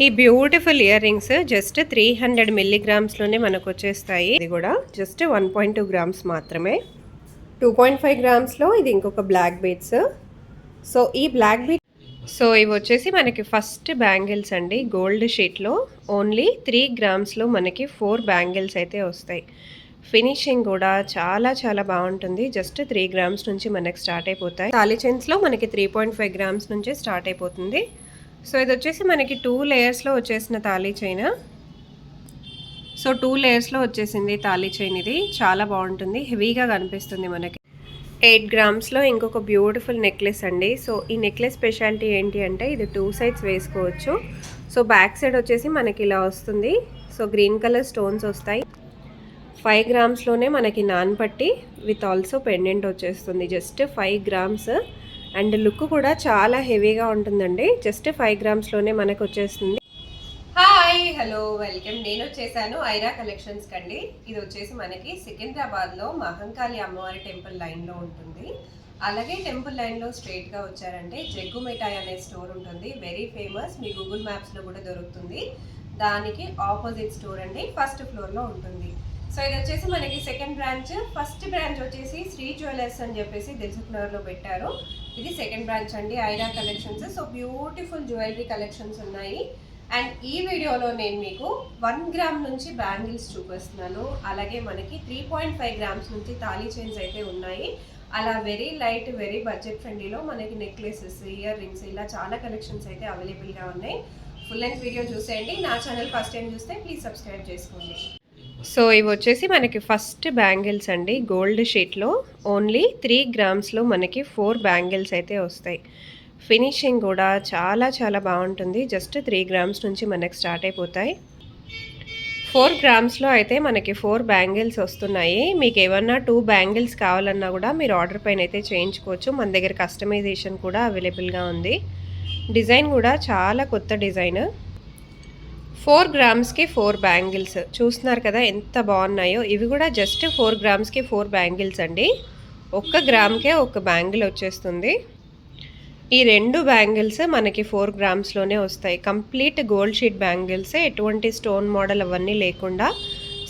ఈ beautiful ear rings just 300 మిల్లీగ్రామ్స్లోనే మనకు వచ్చేస్తాయి. ఇది కూడా జస్ట్ 1.2 గ్రామ్స్ మాత్రమే. 2.5 గ్రామ్స్లో ఇది ఇంకొక బ్లాక్ బీడ్స్. సో ఈ బ్లాక్ బీడ్ ఇవి వచ్చేసి మనకి ఫస్ట్ బ్యాంగిల్స్ అండి. గోల్డ్ షీట్లో ఓన్లీ 3 గ్రామ్స్లో మనకి 4 బ్యాంగిల్స్ అయితే వస్తాయి. ఫినిషింగ్ కూడా చాలా చాలా బాగుంటుంది. జస్ట్ 3 గ్రామ్స్ నుంచి మనకి స్టార్ట్ అయిపోతాయి. తాళీ చైన్స్లో మనకి 3.5 గ్రామ్స్ నుంచి స్టార్ట్ అయిపోతుంది. సో ఇది వచ్చేసి మనకి 2 లేయర్స్లో వచ్చేసిన తాళీ చైన్. సో 2 లేయర్స్లో వచ్చేసింది తాళీ చైన్. ఇది చాలా బాగుంటుంది, హెవీగా కనిపిస్తుంది మనకి. 8 గ్రామ్స్లో ఇంకొక బ్యూటిఫుల్ నెక్లెస్ అండి. సో ఈ నెక్లెస్ స్పెషాలిటీ ఏంటి అంటే ఇది 2 సైడ్స్ వేసుకోవచ్చు. సో బ్యాక్ సైడ్ వచ్చేసి మనకి ఇలా వస్తుంది. సో గ్రీన్ కలర్ స్టోన్స్ వస్తాయి. 5 గ్రామ్స్లోనే మనకి నాన్పట్టి విత్ ఆల్సో పెండెంట్ వచ్చేస్తుంది. జస్ట్ 5 గ్రామ్స్ అండ్ లుక్ కూడా చాలా హెవీగా ఉంటుందండి. జస్ట్ 5 గ్రామ్స్లోనే మనకు వచ్చేస్తుంది. Hi, hello, welcome. నేను వచ్చేసాను ఐరా కలెక్షన్స్ కండి. ఇది వచ్చేసి మనకి సికింద్రాబాద్లో మహంకాళి అమ్మవారి టెంపుల్ లైన్లో ఉంటుంది. అలాగే టెంపుల్ లైన్లో స్ట్రైట్గా వచ్చారంటే జగ్గు మిఠాయి అనే స్టోర్ ఉంటుంది. వెరీ ఫేమస్, మీ గూగుల్ మ్యాప్స్లో కూడా దొరుకుతుంది. దానికి ఆపోజిట్ స్టోర్ అండి, ఫస్ట్ ఫ్లోర్లో ఉంటుంది. సో ఇది వచ్చేసి మనకి సెకండ్ బ్రాంచ్. ఫస్ట్ బ్రాంచ్ వచ్చేసి శ్రీ జ్యువెలర్స్ అని చెప్పేసి దిల్సుఖ్నగర్లో పెట్టారు. ఇది సెకండ్ బ్రాంచ్ అండి, Aira collections. So beautiful jewellery collections ఉన్నాయి. అండ్ ఈ వీడియోలో నేను మీకు 1 గ్రామ్ నుంచి బ్యాంగిల్స్ చూపిస్తున్నాను. అలాగే మనకి 3.5 గ్రామ్స్ నుంచి తాళీ చైన్స్ అయితే ఉన్నాయి. అలా వెరీ లైట్, వెరీ బడ్జెట్ ఫ్రెండ్లీలో మనకి నెక్లెసెస్, ఇయర్ రింగ్స్ ఇలా చాలా కలెక్షన్స్ అయితే అవైలబుల్గా ఉన్నాయి. ఫుల్ లెంత్ వీడియో చూసేయండి. నా ఛానల్ ఫస్ట్ టైం చూస్తే ప్లీజ్ సబ్స్క్రైబ్ చేసుకోండి. సో ఇవి వచ్చేసి మనకి ఫస్ట్ బ్యాంగిల్స్ అండి. గోల్డ్ షీట్లో ఓన్లీ 3 గ్రామ్స్లో మనకి 4 బ్యాంగిల్స్ అయితే వస్తాయి. ఫినిషింగ్ కూడా చాలా చాలా బాగుంటుంది. జస్ట్ 3 గ్రామ్స్ నుంచి మనకి స్టార్ట్ అయిపోతాయి. 4 గ్రామ్స్లో అయితే మనకి 4 బ్యాంగిల్స్ వస్తున్నాయి. మీకు ఏమన్నా 2 బ్యాంగిల్స్ కావాలన్నా కూడా మీరు ఆర్డర్ పైన అయితే చేయించుకోవచ్చు. మన దగ్గర కస్టమైజేషన్ కూడా అవైలబుల్గా ఉంది. డిజైన్ కూడా చాలా కొత్త డిజైన్. 4 గ్రామ్స్కి 4 బ్యాంగిల్స్ చూస్తున్నారు కదా ఎంత బాగున్నాయో. ఇవి కూడా జస్ట్ 4 గ్రామ్స్కి 4 బ్యాంగిల్స్ అండి. 1 గ్రామ్కే 1 బ్యాంగిల్ వచ్చేస్తుంది. ఈ 2 బ్యాంగిల్స్ మనకి 4 గ్రామ్స్లోనే వస్తాయి. కంప్లీట్ గోల్డ్ షీట్ బ్యాంగిల్స్, ఎటువంటి స్టోన్ మోడల్ అవన్నీ లేకుండా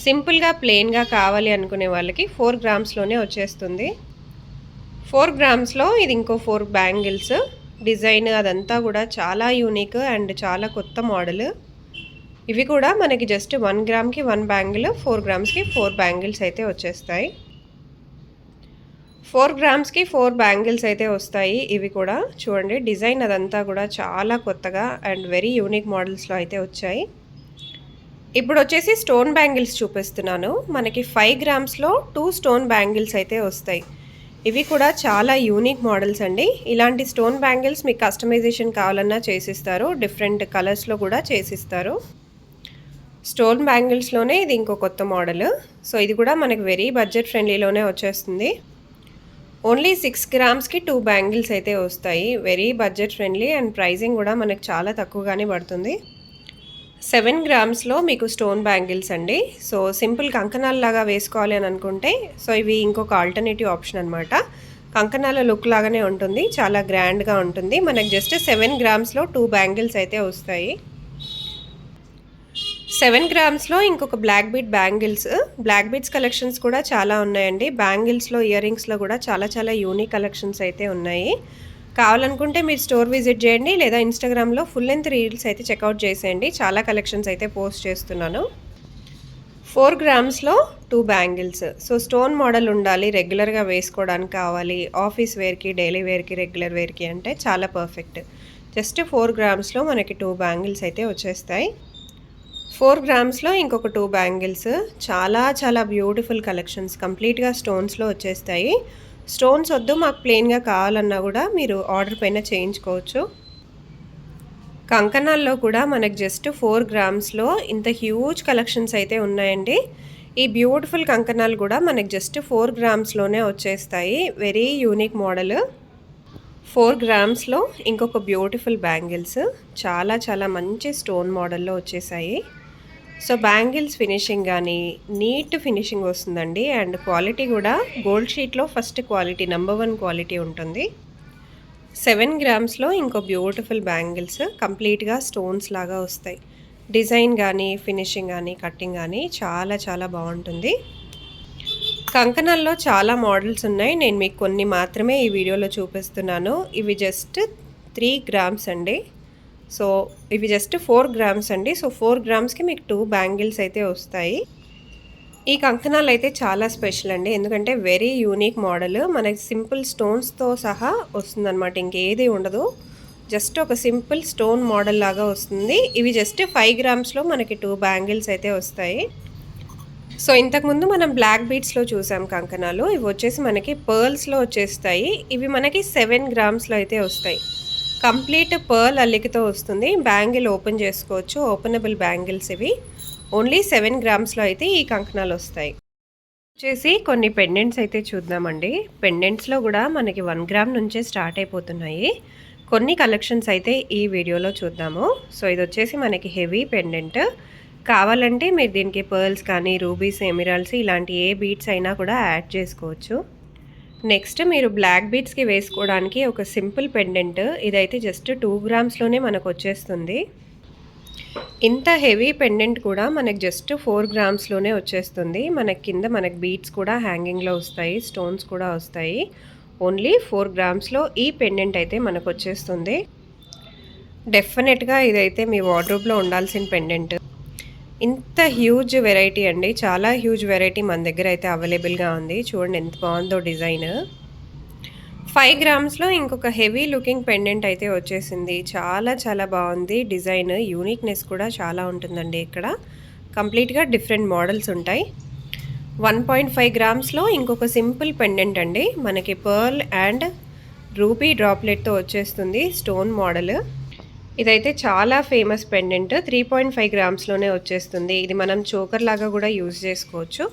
సింపుల్గా ప్లెయిన్గా కావాలి అనుకునే వాళ్ళకి 4 గ్రామ్స్లోనే వచ్చేస్తుంది. 4 గ్రామ్స్లో ఇది ఇంకో 4 బ్యాంగిల్స్. డిజైన్ అదంతా కూడా చాలా యూనిక్ అండ్ చాలా కొత్త మోడల్. ఇవి కూడా మనకి జస్ట్ 1 గ్రామ్కి 1 బ్యాంగిల్, 4 గ్రామ్స్కి 4 బ్యాంగిల్స్ అయితే వచ్చేస్తాయి. 4 గ్రామ్స్కి 4 బ్యాంగిల్స్ అయితే వస్తాయి. ఇవి కూడా చూడండి, డిజైన్ అదంతా కూడా చాలా కొత్తగా అండ్ వెరీ యూనిక్ మోడల్స్లో అయితే వచ్చాయి. ఇప్పుడు వచ్చేసి స్టోన్ బ్యాంగిల్స్ చూపిస్తున్నాను. మనకి 5 గ్రామ్స్లో 2 స్టోన్ బ్యాంగిల్స్ అయితే వస్తాయి. ఇవి కూడా చాలా యూనిక్ మోడల్స్ అండి. ఇలాంటి స్టోన్ బ్యాంగిల్స్ మీకు కస్టమైజేషన్ కావాలన్నా చేసిస్తారు. డిఫరెంట్ కలర్స్లో కూడా చేసిస్తారు. స్టోన్ బ్యాంగిల్స్లోనే ఇది ఇంకో కొత్త మోడల్. సో ఇది కూడా మనకి వెరీ బడ్జెట్ ఫ్రెండ్లీలోనే వచ్చేస్తుంది. ఓన్లీ 6 గ్రామ్స్కి 2 బ్యాంగిల్స్ అయితే వస్తాయి. Very budget friendly and pricing కూడా మనకి చాలా తక్కువగానే పడుతుంది. 7 గ్రామ్స్లో మీకు స్టోన్ బ్యాంగిల్స్ అండి. సో సింపుల్ కంకణాల లాగా వేసుకోవాలి అని అనుకుంటే సో ఇవి ఇంకొక ఆల్టర్నేటివ్ ఆప్షన్ అనమాట. కంకణాల లుక్ లాగానే ఉంటుంది, చాలా గ్రాండ్గా ఉంటుంది. మనకి జస్ట్ 7 గ్రామ్స్లో 2 బ్యాంగిల్స్ అయితే వస్తాయి. 7 గ్రామ్స్లో ఇంకొక black bead bangles. Black beads collections కూడా చాలా ఉన్నాయండి. బ్యాంగిల్స్లో, ఇయర్ రింగ్స్లో కూడా చాలా చాలా యూనిక్ కలెక్షన్స్ అయితే ఉన్నాయి. కావాలనుకుంటే మీరు స్టోర్ విజిట్ చేయండి, లేదా ఇన్స్టాగ్రామ్లో ఫుల్ లెంత్ రీల్స్ అయితే చెక్అవుట్ చేసేయండి. చాలా కలెక్షన్స్ అయితే పోస్ట్ చేస్తున్నాను. 4 గ్రామ్స్లో 2 బ్యాంగిల్స్. సో స్టోన్ మోడల్ ఉండాలి, రెగ్యులర్గా వేసుకోవడానికి కావాలి, ఆఫీస్ వేర్కి, డైలీ వేర్కి, రెగ్యులర్ వేర్కి అంటే చాలా పర్ఫెక్ట్. జస్ట్ 4 గ్రామ్స్లో మనకి 2 బ్యాంగిల్స్ అయితే వచ్చేస్తాయి. 4 గ్రామ్స్లో ఇంకొక 2 బ్యాంగిల్స్. చాలా చాలా బ్యూటిఫుల్ కలెక్షన్స్, కంప్లీట్గా స్టోన్స్లో వచ్చేస్తాయి. స్టోన్స్ వద్దు మాకు ప్లెయిన్గా కావాలన్నా కూడా మీరు ఆర్డర్ పైన చేయించుకోవచ్చు. కంకణాల్లో కూడా మనకు జస్ట్ 4 గ్రామ్స్లో ఇంత హ్యూజ్ కలెక్షన్స్ అయితే ఉన్నాయండి. ఈ బ్యూటిఫుల్ కంకణాలు కూడా మనకు జస్ట్ 4 గ్రామ్స్లోనే వచ్చేస్తాయి. Very unique model. 4 గ్రామ్స్లో ఇంకొక బ్యూటిఫుల్ బ్యాంగిల్స్. చాలా చాలా మంచి స్టోన్ మోడల్లో వచ్చేసాయి. సో బ్యాంగిల్స్ ఫినిషింగ్ కానీ నీట్ ఫినిషింగ్ వస్తుందండి. అండ్ క్వాలిటీ కూడా గోల్డ్ షీట్లో ఫస్ట్ క్వాలిటీ, నెంబర్ 1 క్వాలిటీ ఉంటుంది. 7 గ్రామ్స్లో ఇంకో బ్యూటిఫుల్ బ్యాంగిల్స్ కంప్లీట్గా స్టోన్స్ లాగా వస్తాయి. డిజైన్ కానీ ఫినిషింగ్ కానీ కట్టింగ్ కానీ చాలా చాలా బాగుంటుంది. కంకణాల్లో చాలా మోడల్స్ ఉన్నాయి. నేను మీకు కొన్ని మాత్రమే ఈ వీడియోలో చూపిస్తున్నాను. ఇవి జస్ట్ 3 గ్రామ్స్ అండి. సో ఇవి జస్ట్ 4 గ్రామ్స్ అండి. సో 4 గ్రామ్స్కి మీకు 2 బ్యాంగిల్స్ అయితే వస్తాయి. ఈ కంకణాలు అయితే చాలా స్పెషల్ అండి, ఎందుకంటే వెరీ యూనిక్ మోడల్. మనకి సింపుల్ స్టోన్స్తో సహా వస్తుందన్నమాట, ఇంకేది ఉండదు. జస్ట్ ఒక సింపుల్ స్టోన్ మోడల్ లాగా వస్తుంది. ఇవి జస్ట్ 5 గ్రామ్స్లో మనకి 2 బ్యాంగిల్స్ అయితే వస్తాయి. సో ఇంతకుముందు మనం బ్లాక్ బీడ్స్లో చూసాం కంకణాలు. ఇవి వచ్చేసి మనకి పర్ల్స్లో వచ్చేస్తాయి. ఇవి మనకి 7 గ్రామ్స్లో అయితే వస్తాయి. కంప్లీట్ పర్ల్ అల్లికతో వస్తుంది. బ్యాంగిల్ ఓపెన్ చేసుకోవచ్చు, ఓపెనబుల్ బ్యాంగిల్స్ ఇవి. ఓన్లీ 7 గ్రామ్స్లో అయితే ఈ కంకణాలు వస్తాయి. వచ్చేసి కొన్ని పెండెంట్స్ అయితే చూద్దామండి. పెండెంట్స్లో కూడా మనకి 1 గ్రామ్ నుంచే స్టార్ట్ అయిపోతున్నాయి. కొన్ని కలెక్షన్స్ అయితే ఈ వీడియోలో చూద్దాము. సో ఇది వచ్చేసి మనకి హెవీ పెండెంట్. కావాలంటే మీరు దీనికి పర్ల్స్ కానీ రూబీస్, ఎమిరాల్స్ ఇలాంటి ఏ బీడ్స్ అయినా కూడా యాడ్ చేసుకోవచ్చు. నెక్స్ట్ మీరు బ్లాక్ బీడ్స్కి వేసుకోవడానికి ఒక సింపుల్ పెండెంట్. ఇదైతే జస్ట్ 2 గ్రామ్స్లోనే మనకు వచ్చేస్తుంది. ఇంత హెవీ పెండెంట్ కూడా మనకి జస్ట్ 4 గ్రామ్స్లోనే వచ్చేస్తుంది. మనకి కింద మనకి బీడ్స్ కూడా హ్యాంగింగ్లో వస్తాయి, స్టోన్స్ కూడా వస్తాయి. ఓన్లీ 4 గ్రామ్స్లో ఈ పెండెంట్ అయితే మనకు వచ్చేస్తుంది. డెఫినెట్గా ఇదైతే మీ వార్డ్రోబ్లో ఉండాల్సిన పెండెంట్. ఇంత హ్యూజ్ వెరైటీ అండి, చాలా హ్యూజ్ వెరైటీ మన దగ్గర అయితే అవైలబుల్గా ఉంది. చూడండి ఎంత బాగుందో డిజైన్. 5 గ్రామ్స్లో ఇంకొక హెవీ లుకింగ్ పెండెంట్ అయితే వచ్చేసింది. చాలా చాలా బాగుంది డిజైన్. యూనిక్నెస్ కూడా చాలా ఉంటుందండి. ఇక్కడ కంప్లీట్గా డిఫరెంట్ మోడల్స్ ఉంటాయి. 1.5 గ్రామ్స్లో ఇంకొక సింపుల్ పెండెంట్ అండి. మనకి పర్ల్ అండ్ రూబీ డ్రాప్లెట్తో వచ్చేస్తుంది, స్టోన్ మోడల్. ఇదైతే చాలా ఫేమస్ పెండెంట్. 3.5 గ్రామ్స్లోనే వచ్చేస్తుంది. ఇది మనం చోకర్ లాగా కూడా యూజ్ చేసుకోవచ్చు.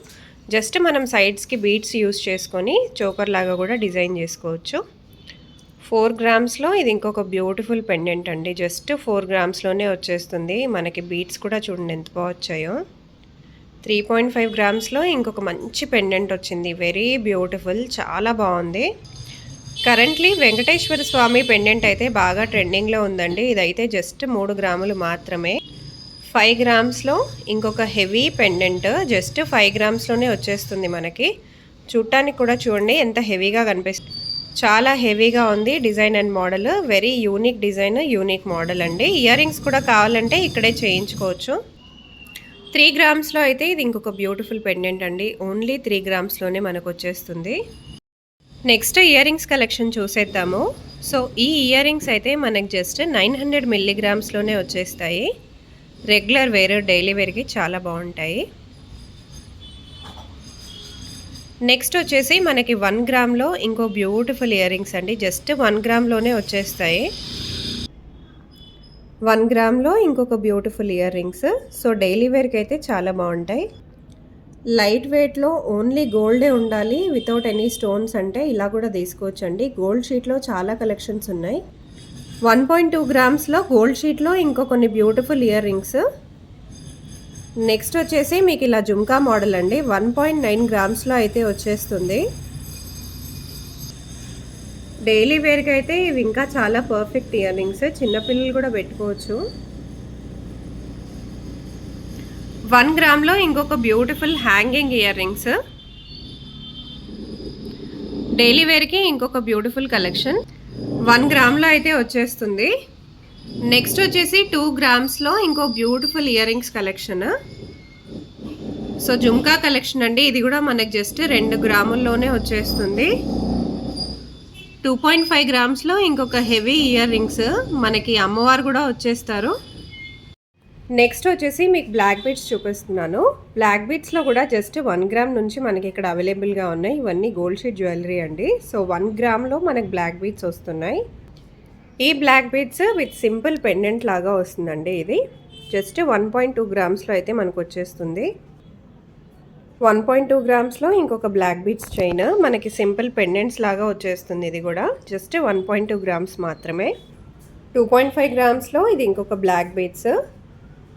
జస్ట్ మనం సైడ్స్కి బీడ్స్ యూజ్ చేసుకొని చోకర్ లాగా కూడా డిజైన్ చేసుకోవచ్చు. 4 గ్రామ్స్లో ఇది ఇంకొక బ్యూటిఫుల్ పెండెంట్ అండి. జస్ట్ 4 గ్రామ్స్లోనే వచ్చేస్తుంది. మనకి బీడ్స్ కూడా చూడండి ఎంత బాగా వచ్చాయో. 3.5 గ్రామ్స్లో ఇంకొక మంచి పెండెంట్ వచ్చింది. వెరీ బ్యూటిఫుల్, చాలా బాగుంది. కరెంట్లీ వెంకటేశ్వర స్వామి పెండెంట్ అయితే బాగా ట్రెండింగ్లో ఉందండి. ఇదైతే జస్ట్ 3 గ్రాములు మాత్రమే. 5 గ్రామ్స్లో ఇంకొక హెవీ పెండెంట్. జస్ట్ 5 గ్రామ్స్లోనే వచ్చేస్తుంది మనకి. చూడటానికి కూడా చూడండి ఎంత హెవీగా కనిపిస్తుంది. చాలా హెవీగా ఉంది design and model. Very unique design, unique model అండి. ఇయర్ రింగ్స్ కూడా కావాలంటే ఇక్కడే చేయించుకోవచ్చు. 3 గ్రామ్స్లో అయితే ఇది ఇంకొక బ్యూటిఫుల్ పెండెంట్ అండి. ఓన్లీ 3 గ్రామ్స్లోనే మనకు వచ్చేస్తుంది. నెక్స్ట్ ఇయర్ రింగ్స్ కలెక్షన్ చూసేద్దాము. సో ఈ ఇయర్ రింగ్స్ అయితే మనకి జస్ట్ 900 మిల్లీగ్రామ్స్లోనే వచ్చేస్తాయి. రెగ్యులర్ వేర్, డైలీ వేర్కి చాలా బాగుంటాయి. నెక్స్ట్ వచ్చేసి మనకి 1 గ్రామ్లో ఇంకో బ్యూటిఫుల్ ఇయర్ రింగ్స్ అండి. జస్ట్ 1 గ్రామ్లోనే వచ్చేస్తాయి. 1 గ్రామ్లో ఇంకొక beautiful ear rings. So daily వేర్కి అయితే చాలా బాగుంటాయి. లైట్ వెయిట్లో ఓన్లీ గోల్డే ఉండాలి వితౌట్ ఎనీ స్టోన్స్ అంటే ఇలా కూడా తీసుకోవచ్చండి. గోల్డ్ షీట్లో చాలా కలెక్షన్స్ ఉన్నాయి. 1.2 గ్రామ్స్లో గోల్డ్ షీట్లో ఇంకో కొన్ని బ్యూటిఫుల్ ఇయర్ రింగ్స్. నెక్స్ట్ వచ్చేసి మీకు ఇలా జుమ్కా మోడల్ అండి. 1.9 గ్రామ్స్లో అయితే వచ్చేస్తుంది. డైలీ వేర్కి అయితే ఇవి ఇంకా చాలా పర్ఫెక్ట్ ఇయర్ రింగ్స్. చిన్నపిల్లలు కూడా పెట్టుకోవచ్చు. 1 గ్రామ్లో ఇంకొక beautiful hanging ear rings. Daily వేర్కి ఇంకొక బ్యూటిఫుల్ కలెక్షన్. 1 గ్రామ్లో అయితే వచ్చేస్తుంది. నెక్స్ట్ వచ్చేసి 2 గ్రామ్స్లో ఇంకో beautiful ear rings collection. So jhumka collection అండి. ఇది కూడా మనకి జస్ట్ 2 గ్రాముల్లోనే వచ్చేస్తుంది. 2.5 గ్రామ్స్లో ఇంకొక హెవీ ఇయర్ రింగ్స్. మనకి అమ్మవారు కూడా వచ్చేస్తారు. నెక్స్ట్ వచ్చేసి మీకు బ్లాక్ బీడ్స్ చూపిస్తున్నాను. బ్లాక్ బీడ్స్లో కూడా జస్ట్ 1 గ్రామ్ నుంచి మనకి ఇక్కడ అవైలబుల్గా ఉన్నాయి. ఇవన్నీ గోల్డ్ షీట్ జ్యువెలరీ అండి. సో 1 గ్రామ్లో మనకి బ్లాక్ బీడ్స్ వస్తున్నాయి. ఈ black beads with simple pendant లాగా వస్తుందండి. ఇది జస్ట్ 1.2 గ్రామ్స్లో అయితే మనకు వచ్చేస్తుంది. 1.2 గ్రామ్స్లో ఇంకొక బ్లాక్ బీడ్స్ చైన్ మనకి సింపుల్ పెండెంట్స్ లాగా వచ్చేస్తుంది. ఇది కూడా జస్ట్ 1.2 గ్రామ్స్ మాత్రమే. 2.5 గ్రామ్స్లో ఇది ఇంకొక బ్లాక్ బీడ్స్.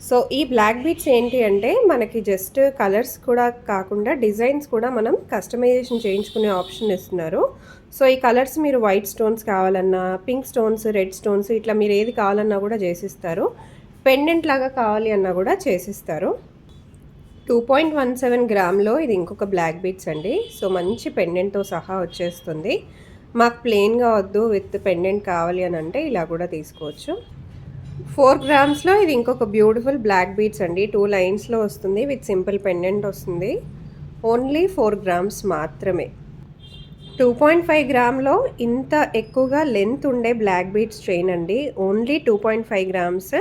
సో ఈ బ్లాక్ బీడ్స్ ఏంటి అంటే మనకి జస్ట్ కలర్స్ కూడా కాకుండా డిజైన్స్ కూడా మనం కస్టమైజేషన్ చేయించుకునే ఆప్షన్ ఇస్తున్నారు. సో ఈ కలర్స్ మీరు వైట్ స్టోన్స్ కావాలన్నా, పింక్ స్టోన్స్, రెడ్ స్టోన్స్ ఇట్లా మీరు ఏది కావాలన్నా కూడా చేసిస్తారు. పెండెంట్ లాగా కావాలి అన్నా కూడా చేసిస్తారు. 2.17 గ్రామ్లో ఇది ఇంకొక బ్లాక్ బీడ్స్ అండి. సో మంచి పెండెంట్తో సహా వచ్చేస్తుంది. మాకు ప్లెయిన్గా వద్దు విత్ పెండెంట్ కావాలి అని అంటే ఇలా కూడా తీసుకోవచ్చు. 4 గ్రామ్స్లో ఇది ఇంకొక బ్యూటిఫుల్ బ్లాక్ బీడ్స్ అండి. 2 లైన్స్లో వస్తుంది విత్ సింపుల్ పెండెంట్ వస్తుంది. ఓన్లీ 4 గ్రామ్స్ మాత్రమే. 2.5 గ్రామ్లో ఇంత ఎక్కువగా లెంత్ ఉండే బ్లాక్ బీడ్స్ చైన్ అండి. Only 2.5 grams.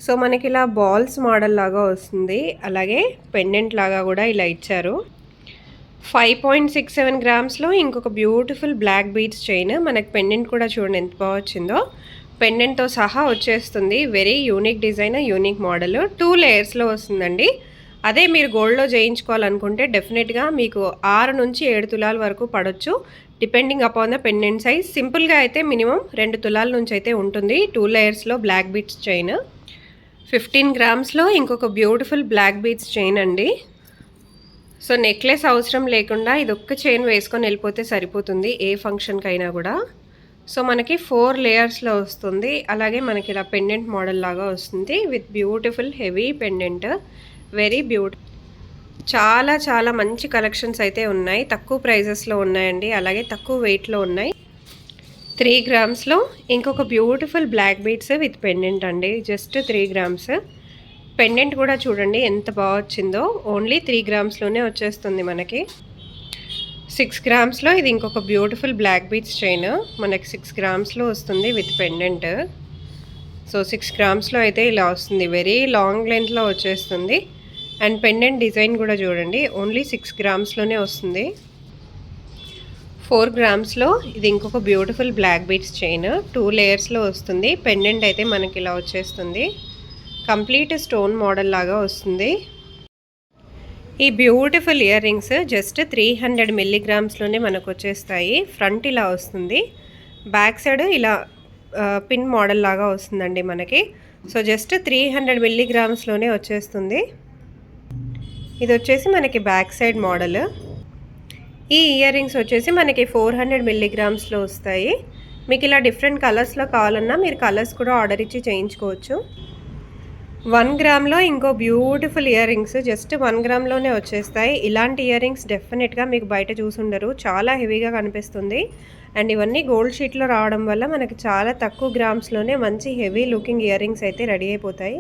సో మనకి ఇలా బాల్స్ మోడల్ లాగా వస్తుంది, అలాగే పెండెంట్ లాగా కూడా ఇలా ఇచ్చారు. 5.67 గ్రామ్స్లో ఇంకొక బ్యూటిఫుల్ బ్లాక్ బీడ్స్ చైన్. మనకి పెండెంట్ కూడా చూడండి ఎంత బాగా వచ్చిందో, పెండెంట్తో సహా వచ్చేస్తుంది. Very unique design, unique model. 2 లేయర్స్లో వస్తుందండి. అదే మీరు గోల్డ్లో చేయించుకోవాలనుకుంటే డెఫినెట్గా మీకు 6 నుంచి 7 తులాల వరకు పడవచ్చు, depending upon the pendant size. సింపుల్గా అయితే మినిమం 2 తులాల నుంచి అయితే ఉంటుంది 2 లేయర్స్లో బ్లాక్ బీడ్స్ చైన్. 15 గ్రామ్స్లో ఇంకొక బ్యూటిఫుల్ బ్లాక్ బీడ్స్ చైన్ అండి. సో నెక్లెస్ అవసరం లేకుండా ఇది ఒక్క చైన్ వేసుకొని వెళ్ళిపోతే సరిపోతుంది ఏ ఫంక్షన్కి అయినా కూడా. సో మనకి 4 లేయర్స్లో వస్తుంది, అలాగే మనకి ఇలా పెండెంట్ మోడల్ లాగా వస్తుంది with beautiful heavy pendant. Very beautiful. చాలా చాలా మంచి కలెక్షన్స్ అయితే ఉన్నాయి, తక్కువ ప్రైజెస్లో ఉన్నాయండి, అలాగే తక్కువ వెయిట్లో ఉన్నాయి. 3 గ్రామ్స్లో ఇంకొక beautiful black beads with pendant అండి. Just 3 grams. పెండెంట్ కూడా చూడండి ఎంత బాగా వచ్చిందో. ఓన్లీ 3 గ్రామ్స్లోనే వచ్చేస్తుంది మనకి. 6 గ్రామ్స్లో ఇది ఇంకొక బ్యూటిఫుల్ బ్లాక్ బీడ్స్ చైన్. మనకి 6 గ్రామ్స్లో వస్తుంది విత్ పెండెంట్. సో 6 గ్రామ్స్లో అయితే ఇలా వస్తుంది, వెరీ లాంగ్ లెంత్లో వచ్చేస్తుంది. అండ్ పెండెంట్ డిజైన్ కూడా చూడండి, ఓన్లీ 6 గ్రామ్స్లోనే వస్తుంది. 4 గ్రామ్స్లో ఇది ఇంకొక బ్యూటిఫుల్ బ్లాక్ బీడ్స్ చైన్. 2 లేయర్స్లో వస్తుంది. పెండెంట్ అయితే మనకి ఇలా వచ్చేస్తుంది, కంప్లీట్ స్టోన్ మోడల్ లాగా వస్తుంది. ఈ బ్యూటిఫుల్ ఇయర్ రింగ్స్ జస్ట్ 300 మిల్లీగ్రామ్స్లోనే మనకు వచ్చేస్తాయి. ఫ్రంట్ ఇలా వస్తుంది, బ్యాక్ సైడ్ ఇలా పిన్ మోడల్ లాగా వస్తుందండి మనకి. సో జస్ట్ 300 మిల్లీగ్రామ్స్లోనే వచ్చేస్తుంది. ఇది వచ్చేసి మనకి బ్యాక్ సైడ్ మోడల్. ఈ ఇయర్ రింగ్స్ వచ్చేసి మనకి 400 మిల్లీగ్రామ్స్లో వస్తాయి. మీకు ఇలా డిఫరెంట్ కలర్స్లో కావాలన్నా మీరు కలర్స్ కూడా ఆర్డర్ ఇచ్చి చేయించుకోవచ్చు. 1 గ్రామ్లో ఇంకో బ్యూటిఫుల్ ఇయర్ రింగ్స్ జస్ట్ 1 గ్రామ్లోనే వచ్చేస్తాయి. ఇలాంటి ఇయర్ రింగ్స్ డెఫినెట్గా మీకు బయట చూసుండరు, చాలా హెవీగా కనిపిస్తుంది. అండ్ ఇవన్నీ గోల్డ్ షీట్లో రావడం వల్ల మనకి చాలా తక్కువ గ్రామ్స్లోనే మంచి హెవీ లుకింగ్ ఇయర్ రింగ్స్ అయితే రెడీ అయిపోతాయి.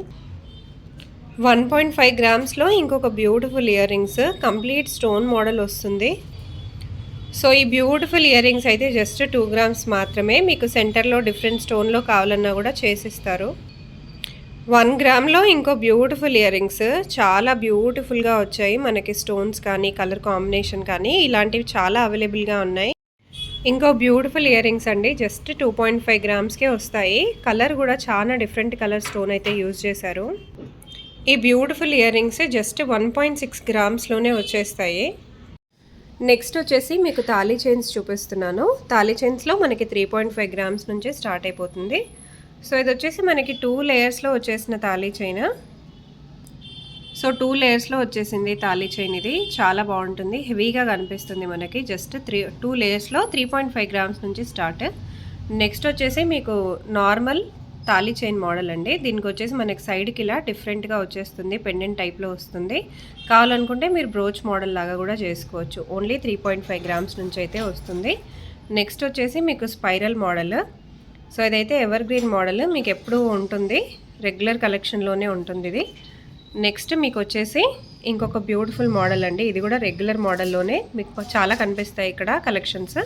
1.5 గ్రామ్స్లో ఇంకొక beautiful ear rings, complete stone model వస్తుంది. సో ఈ బ్యూటిఫుల్ ఇయర్ రింగ్స్ అయితే జస్ట్ 2 గ్రామ్స్ మాత్రమే. మీకు సెంటర్లో డిఫరెంట్ స్టోన్లో కావాలన్నా కూడా చేసిస్తారు. 1 గ్రామ్లో ఇంకో బ్యూటిఫుల్ ఇయర్ రింగ్స్ చాలా బ్యూటిఫుల్గా వచ్చాయి. మనకి స్టోన్స్ కానీ కలర్ కాంబినేషన్ కానీ ఇలాంటివి చాలా అవైలబుల్గా ఉన్నాయి. ఇంకో బ్యూటిఫుల్ ఇయర్ రింగ్స్ అండి, జస్ట్ 2.5 గ్రామ్స్కే వస్తాయి. కలర్ కూడా చాలా డిఫరెంట్ కలర్ స్టోన్ అయితే యూజ్ చేశారు. ఈ బ్యూటిఫుల్ ఇయర్ రింగ్స్ జస్ట్ 1.6 గ్రామ్స్లోనే వచ్చేస్తాయి. నెక్స్ట్ వచ్చేసి మీకు తాళీ చైన్స్ చూపిస్తున్నాను. తాళీ చైన్స్లో మనకి 3.5 గ్రామ్స్ నుంచి స్టార్ట్ అయిపోతుంది. సో ఇది వచ్చేసి మనకి 2 లేయర్స్లో వచ్చేసిన తాళీ చైన్. సో 2 లేయర్స్లో వచ్చేసింది తాళీ చైన్. ఇది చాలా బాగుంటుంది, హెవీగా కనిపిస్తుంది మనకి. జస్ట్ 2 లేయర్స్లో 3.5 గ్రామ్స్ నుంచి స్టార్ట్. నెక్స్ట్ వచ్చేసి మీకు నార్మల్ తాళీ చైన్ మోడల్ అండి. దీనికి వచ్చేసి మనకి సైడ్కి ఇలా డిఫరెంట్గా వచ్చేస్తుంది, పెండెంట్ టైప్లో వస్తుంది. కావాలనుకుంటే మీరు బ్రోచ్ మోడల్ లాగా కూడా చేసుకోవచ్చు. ఓన్లీ 3.5 గ్రామ్స్ నుంచి అయితే వస్తుంది. నెక్స్ట్ వచ్చేసి మీకు స్పైరల్ మోడల్. సో ఇదైతే ఎవర్ గ్రీన్ మోడల్, మీకు ఎప్పుడూ ఉంటుంది, రెగ్యులర్ కలెక్షన్లోనే ఉంటుంది ఇది. నెక్స్ట్ మీకు వచ్చేసి ఇంకొక బ్యూటిఫుల్ మోడల్ అండి. ఇది కూడా రెగ్యులర్ మోడల్లోనే మీకు చాలా కనిపిస్తాయి ఇక్కడ కలెక్షన్స్.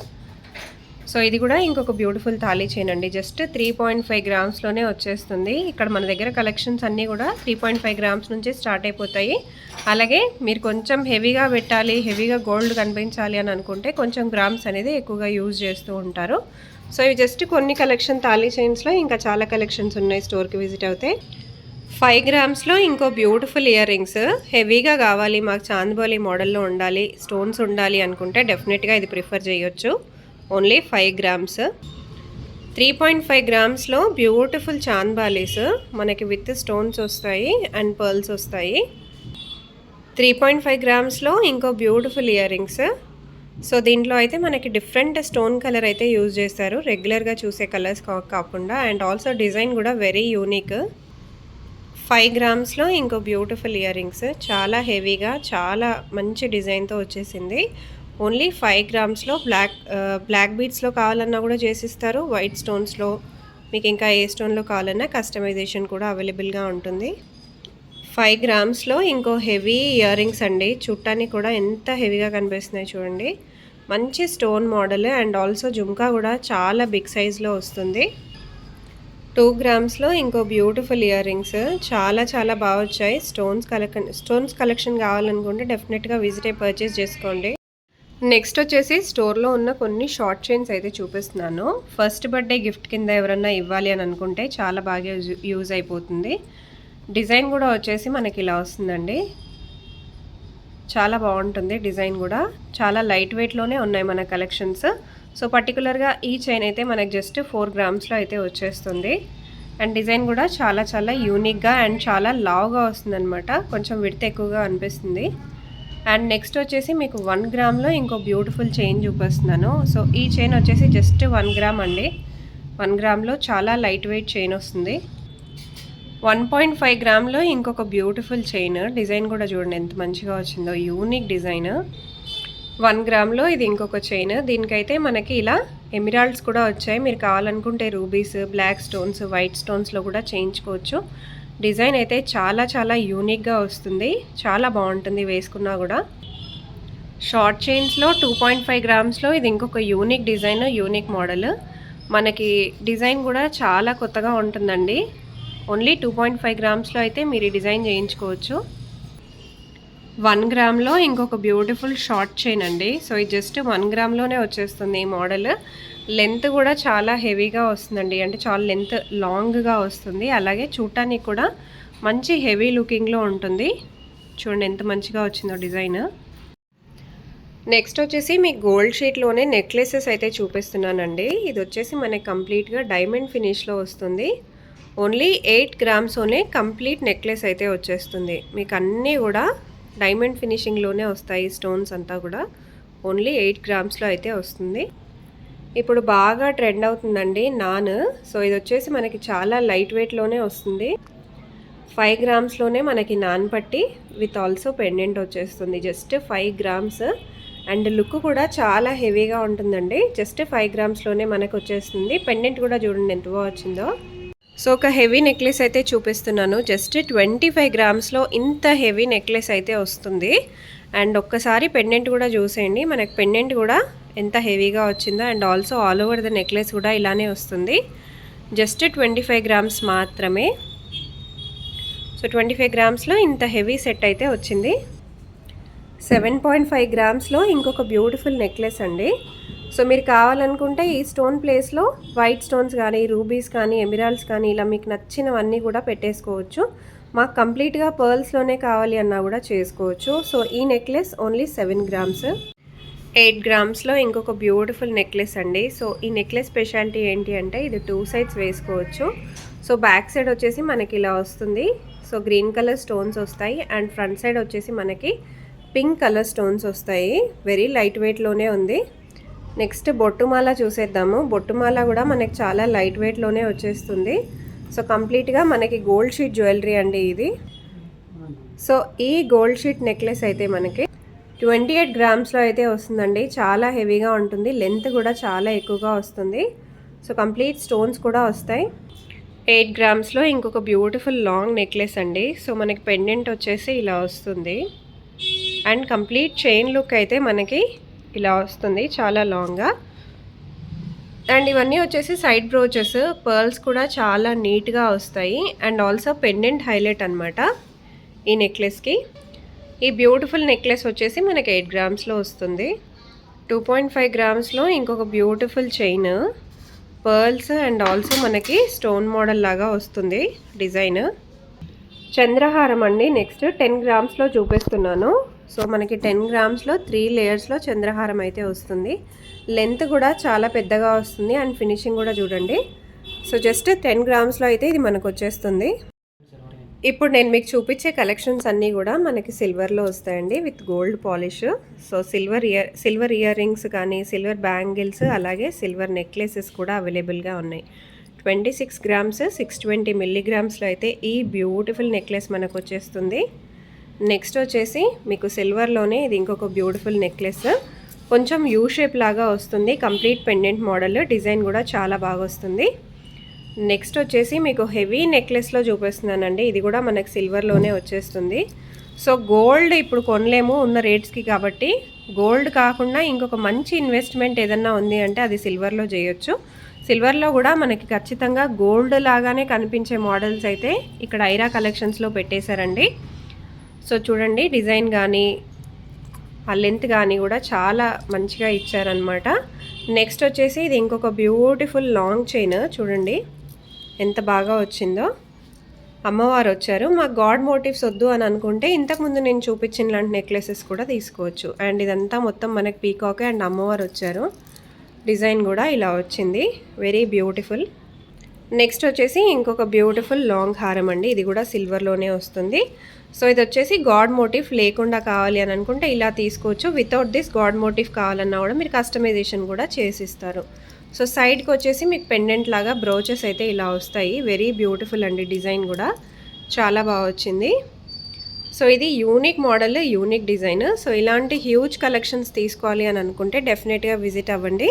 సో ఇది కూడా ఇంకొక బ్యూటిఫుల్ తాళీ చైన్ అండి. జస్ట్ 3.5 గ్రామ్స్లోనే వచ్చేస్తుంది. ఇక్కడ మన దగ్గర కలెక్షన్స్ అన్నీ కూడా 3.5 గ్రామ్స్ నుంచి స్టార్ట్ అయిపోతాయి. అలాగే మీరు కొంచెం హెవీగా పెట్టాలి, హెవీగా గోల్డ్ కనిపించాలి అని అనుకుంటే కొంచెం గ్రామ్స్ అనేది ఎక్కువగా యూజ్ చేస్తూ ఉంటారు. సో ఇవి జస్ట్ కొన్ని కలెక్షన్ తాళీ చైన్స్లో, ఇంకా చాలా కలెక్షన్స్ ఉన్నాయి, స్టోర్కి విజిట్ అవుతాయి. 5 గ్రామ్స్లో ఇంకో బ్యూటిఫుల్ ఇయర్ రింగ్స్. హెవీగా కావాలి, మాకు చాంద్బాలి మోడల్లో ఉండాలి, స్టోన్స్ ఉండాలి అనుకుంటే డెఫినెట్గా ఇది ప్రిఫర్ చేయొచ్చు. Only 5 grams. 3.5 గ్రామ్స్లో బ్యూటిఫుల్ చాంద్ బాలీస్ మనకి విత్ స్టోన్స్ వస్తాయి అండ్ పర్ల్స్ వస్తాయి. 3.5 గ్రామ్స్లో ఇంకో బ్యూటిఫుల్ ఇయర్ రింగ్స్. సో దీంట్లో అయితే మనకి డిఫరెంట్ స్టోన్ కలర్ అయితే యూజ్ చేస్తారు, రెగ్యులర్గా చూసే కలర్స్ కాకుండా. అండ్ ఆల్సో డిజైన్ కూడా వెరీ యూనిక్. 5 గ్రామ్స్లో ఇంకో బ్యూటిఫుల్ ఇయర్ రింగ్స్, చాలా హెవీగా చాలా మంచి డిజైన్తో వచ్చేసింది. ఓన్లీ 5 గ్రామ్స్లో బ్లాక్ బీడ్స్లో కావాలన్నా కూడా చేసిస్తారు, వైట్ స్టోన్స్లో మీకు ఇంకా ఏ స్టోన్లో కావాలన్నా కస్టమైజేషన్ కూడా అవైలబుల్గా ఉంటుంది. 5 గ్రామ్స్లో ఇంకో హెవీ ఇయర్ రింగ్స్ అండి, చూడటానికి కూడా ఎంత హెవీగా కనిపిస్తున్నాయి చూడండి. మంచి stone model and also jhumka కూడా చాలా బిగ్ సైజ్లో వస్తుంది. 2 గ్రామ్స్లో ఇంకో బ్యూటిఫుల్ ఇయర్ రింగ్స్, చాలా చాలా బాగా వచ్చాయి. స్టోన్స్ కలెక్షన్ కావాలనుకుంటే డెఫినెట్గా విజిట్ అయ్యి పర్చేస్ చేసుకోండి. నెక్స్ట్ వచ్చేసి స్టోర్లో ఉన్న కొన్ని షార్ట్ చైన్స్ అయితే చూపిస్తున్నాను. ఫస్ట్ బర్త్డే గిఫ్ట్ కింద ఎవరన్నా ఇవ్వాలి అని అనుకుంటే చాలా బాగా యూజ్ అయిపోతుంది. డిజైన్ కూడా వచ్చేసి మనకి ఇలా వస్తుందండి, చాలా బాగుంటుంది డిజైన్ కూడా. చాలా లైట్ వెయిట్లోనే ఉన్నాయి మన కలెక్షన్స్. సో పర్టికులర్గా ఈ చైన్ అయితే మనకి జస్ట్ 4 గ్రామ్స్లో అయితే వచ్చేస్తుంది. అండ్ డిజైన్ కూడా చాలా చాలా యూనిక్గా అండ్ చాలా లావుగా వస్తుంది అనమాట, కొంచెం విడ్త్ ఎక్కువగా అనిపిస్తుంది. అండ్ నెక్స్ట్ వచ్చేసి మీకు 1 గ్రామ్లో ఇంకో బ్యూటిఫుల్ చైన్ చూపిస్తున్నాను. సో ఈ చైన్ వచ్చేసి జస్ట్ 1 గ్రామ్ అండి. 1 గ్రామ్లో చాలా లైట్ వెయిట్ చైన్ వస్తుంది. 1.5 గ్రామ్లో ఇంకొక బ్యూటిఫుల్ చైన్, డిజైన్ కూడా చూడండి ఎంత మంచిగా వచ్చిందో, యూనిక్ డిజైన్. 1 గ్రామ్లో ఇది ఇంకొక చైన్, దీనికైతే మనకి ఇలా ఎమిరాల్డ్స్ కూడా వచ్చాయి. మీరు కావాలనుకుంటే రూబీస్, బ్లాక్ స్టోన్స్, వైట్ స్టోన్స్లో కూడా చేయించుకోవచ్చు. డిజైన్ అయితే చాలా చాలా యూనిక్గా వస్తుంది, చాలా బాగుంటుంది వేసుకున్నా కూడా. షార్ట్ చైన్స్లో 2.5 గ్రామ్స్లో ఇది ఇంకొక యూనిక్ డిజైన్, యూనిక్ మోడల్. మనకి డిజైన్ కూడా చాలా కొత్తగా ఉంటుందండి. ఓన్లీ 2.5 గ్రామ్స్లో అయితే మీరు ఈ డిజైన్ చేయించుకోవచ్చు. 1 గ్రామ్లో ఇంకొక బ్యూటిఫుల్ షార్ట్ చైన్ అండి. సో ఇది జస్ట్ 1 గ్రామ్లోనే వచ్చేస్తుంది ఈ మోడల్. లెంత్ కూడా చాలా హెవీగా వస్తుందండి, అంటే చాలా లెంత్ లాంగ్గా వస్తుంది. అలాగే చూడటానికి కూడా మంచి హెవీ లుకింగ్లో ఉంటుంది. చూడండి ఎంత మంచిగా వచ్చిందో డిజైన్. నెక్స్ట్ వచ్చేసి మీకు గోల్డ్ షీట్లోనే నెక్లెసెస్ అయితే చూపిస్తున్నానండి. ఇది వచ్చేసి మనకి కంప్లీట్గా డైమండ్ ఫినిష్లో వస్తుంది. ఓన్లీ 8 గ్రామ్స్లోనే కంప్లీట్ నెక్లెస్ అయితే వచ్చేస్తుంది. మీకు అన్నీ కూడా డైమండ్ ఫినిషింగ్లోనే వస్తాయి, స్టోన్స్ అంతా కూడా. ఓన్లీ 8 గ్రామ్స్లో అయితే వస్తుంది. ఇప్పుడు బాగా ట్రెండ్ అవుతుందండి నాన్. సో ఇది వచ్చేసి మనకి చాలా లైట్ వెయిట్లోనే వస్తుంది. 5 గ్రామ్స్లోనే మనకి నాన్ పట్టి విత్ ఆల్సో పెండెంట్ వచ్చేస్తుంది. Just 5 grams. అండ్ లుక్ కూడా చాలా హెవీగా ఉంటుందండి. జస్ట్ 5 గ్రామ్స్లోనే మనకు వచ్చేస్తుంది. పెండెంట్ కూడా చూడండి ఎంత బాగా వచ్చిందో. సో ఒక హెవీ నెక్లెస్ అయితే చూపిస్తున్నాను. జస్ట్ 25 గ్రామ్స్లో ఇంత హెవీ నెక్లెస్ అయితే వస్తుంది. అండ్ ఒక్కసారి పెండెంట్ కూడా చూసేయండి, మనకి పెండెంట్ కూడా ఎంత హెవీగా వచ్చిందో. And also all over the necklace కూడా ఇలానే వస్తుంది. జస్ట్ 25 గ్రామ్స్ మాత్రమే. సో 25 గ్రామ్స్లో ఇంత హెవీ సెట్ అయితే వచ్చింది. 7.5 గ్రామ్స్లో ఇంకొక బ్యూటిఫుల్ నెక్లెస్ అండి. సో మీరు కావాలనుకుంటే ఈ స్టోన్ ప్లేస్లో వైట్ స్టోన్స్ కానీ, రూబీస్ కానీ, ఎమిరాల్డ్స్ కానీ ఇలా మీకు నచ్చినవన్నీ కూడా పెట్టేసుకోవచ్చు. మాకు కంప్లీట్గా పర్ల్స్లోనే కావాలి అన్నా కూడా చేసుకోవచ్చు. సో ఈ నెక్లెస్ ఓన్లీ 7 గ్రామ్స్. 8 గ్రామ్స్లో ఇంకొక బ్యూటిఫుల్ నెక్లెస్ అండి. సో ఈ నెక్లెస్ స్పెషాలిటీ ఏంటి అంటే ఇది 2 సైడ్స్ వేసుకోవచ్చు. సో బ్యాక్ సైడ్ వచ్చేసి మనకి ఇలా వస్తుంది. సో గ్రీన్ కలర్ స్టోన్స్ వస్తాయి. అండ్ ఫ్రంట్ సైడ్ వచ్చేసి మనకి పింక్ కలర్ స్టోన్స్ వస్తాయి. వెరీ లైట్ వెయిట్లోనే ఉంది. నెక్స్ట్ బొట్టుమాల చూసేద్దాము. బొట్టుమాల కూడా మనకి చాలా లైట్ వెయిట్లోనే వచ్చేస్తుంది. సో కంప్లీట్గా మనకి గోల్డ్ షీట్ జ్యువెలరీ అండి ఇది. సో ఈ గోల్డ్ షీట్ నెక్లెస్ అయితే మనకి 28 గ్రామ్స్లో అయితే వస్తుందండి. చాలా హెవీగా ఉంటుంది, లెంత్ కూడా చాలా ఎక్కువగా వస్తుంది. సో కంప్లీట్ స్టోన్స్ కూడా వస్తాయి. 8 గ్రామ్స్లో ఇంకొక బ్యూటిఫుల్ లాంగ్ నెక్లెస్ అండి. సో మనకి పెండెంట్ వచ్చేసి ఇలా వస్తుంది. అండ్ కంప్లీట్ చైన్ లుక్ అయితే మనకి ఇలా వస్తుంది, చాలా లాంగ్గా. అండ్ ఇవన్నీ వచ్చేసి సైడ్ బ్రోచెస్, పర్ల్స్ కూడా చాలా నీట్గా వస్తాయి. అండ్ ఆల్సో పెండెంట్ హైలైట్ అనమాట ఈ నెక్లెస్కి. ఈ బ్యూటిఫుల్ నెక్లెస్ వచ్చేసి మనకి 8 గ్రామ్స్లో వస్తుంది. 2.5 గ్రామ్స్లో ఇంకొక beautiful chain, pearls and also మనకి స్టోన్ మోడల్ లాగా వస్తుంది డిజైన్. చంద్రహారం అండి. నెక్స్ట్ 10 గ్రామ్స్లో చూపిస్తున్నాను. సో మనకి 10 గ్రామ్స్లో 3 లేయర్స్లో చంద్రహారం అయితే వస్తుంది. లెంత్ కూడా చాలా పెద్దగా వస్తుంది అండ్ ఫినిషింగ్ కూడా చూడండి. సో జస్ట్ 10 గ్రామ్స్లో అయితే ఇది మనకు వచ్చేస్తుంది. ఇప్పుడు నేను మీకు చూపించే కలెక్షన్స్ అన్నీ కూడా మనకి సిల్వర్లో వస్తాయండి with gold polish. So silver ear rings కానీ, సిల్వర్ బ్యాంగిల్స్, అలాగే సిల్వర్ నెక్లెసెస్ కూడా అవైలబుల్గా ఉన్నాయి. 26 గ్రామ్స్ 620 మిల్లీగ్రామ్స్లో అయితే ఈ బ్యూటిఫుల్ నెక్లెస్ మనకు వచ్చేస్తుంది. నెక్స్ట్ వచ్చేసి మీకు సిల్వర్లోనే ఇది ఇంకొక బ్యూటిఫుల్ నెక్లెస్, కొంచెం యూ షేప్ లాగా వస్తుంది. కంప్లీట్ పెండెంట్ మోడల్, డిజైన్ కూడా చాలా బాగా వస్తుంది. నెక్స్ట్ వచ్చేసి మీకు హెవీ నెక్లెస్లో చూపిస్తున్నానండి. ఇది కూడా మనకు సిల్వర్లోనే వచ్చేస్తుంది. సో గోల్డ్ ఇప్పుడు కొనలేము ఉన్న రేట్స్కి, కాబట్టి గోల్డ్ కాకుండా ఇంకొక మంచి ఇన్వెస్ట్మెంట్ ఏదన్నా ఉంది అంటే అది సిల్వర్లో చేయొచ్చు. సిల్వర్లో కూడా మనకి ఖచ్చితంగా గోల్డ్ లాగానే కనిపించే మోడల్స్ అయితే ఇక్కడ ఐరా కలెక్షన్స్లో పెట్టేశారండి. సో చూడండి, డిజైన్ కానీ ఆ లెంత్ కానీ కూడా చాలా మంచిగా ఇచ్చారనమాట. నెక్స్ట్ వచ్చేసి ఇది ఇంకొక బ్యూటిఫుల్ లాంగ్ చైన్, చూడండి ఎంత బాగా వచ్చిందో. అమ్మవారు వచ్చారు. మాకు గాడ్ మోటివ్స్ వద్దు అని అనుకుంటే ఇంతకుముందు నేను చూపించిన లాంటి నెక్లెసెస్ కూడా తీసుకోవచ్చు. అండ్ ఇదంతా మొత్తం మనకి పీకాక్ అండ్ అమ్మవారు వచ్చారు. డిజైన్ కూడా ఇలా వచ్చింది, వెరీ బ్యూటిఫుల్. నెక్స్ట్ వచ్చేసి ఇంకొక బ్యూటిఫుల్ లాంగ్ హారం అండి. ఇది కూడా సిల్వర్లోనే వస్తుంది. సో ఇది వచ్చేసి గాడ్ మోటివ్ లేకుండా కావాలి అని అనుకుంటే ఇలా తీసుకోవచ్చు. వితౌట్ దిస్ గాడ్ మోటివ్ కావాలన్నా కూడా మీరు కస్టమైజేషన్ కూడా చేసిస్తారు. సో సైడ్కి వచ్చేసి మీకు పెండెంట్ లాగా బ్రోచెస్ అయితే ఇలా వస్తాయి. వెరీ బ్యూటిఫుల్ అండి, డిజైన్ కూడా చాలా బాగా వచ్చింది. సో ఇది unique model, unique design. So ఇలాంటి హ్యూజ్ కలెక్షన్స్ తీసుకోవాలి అని అనుకుంటే డెఫినెట్గా విజిట్ అవ్వండి.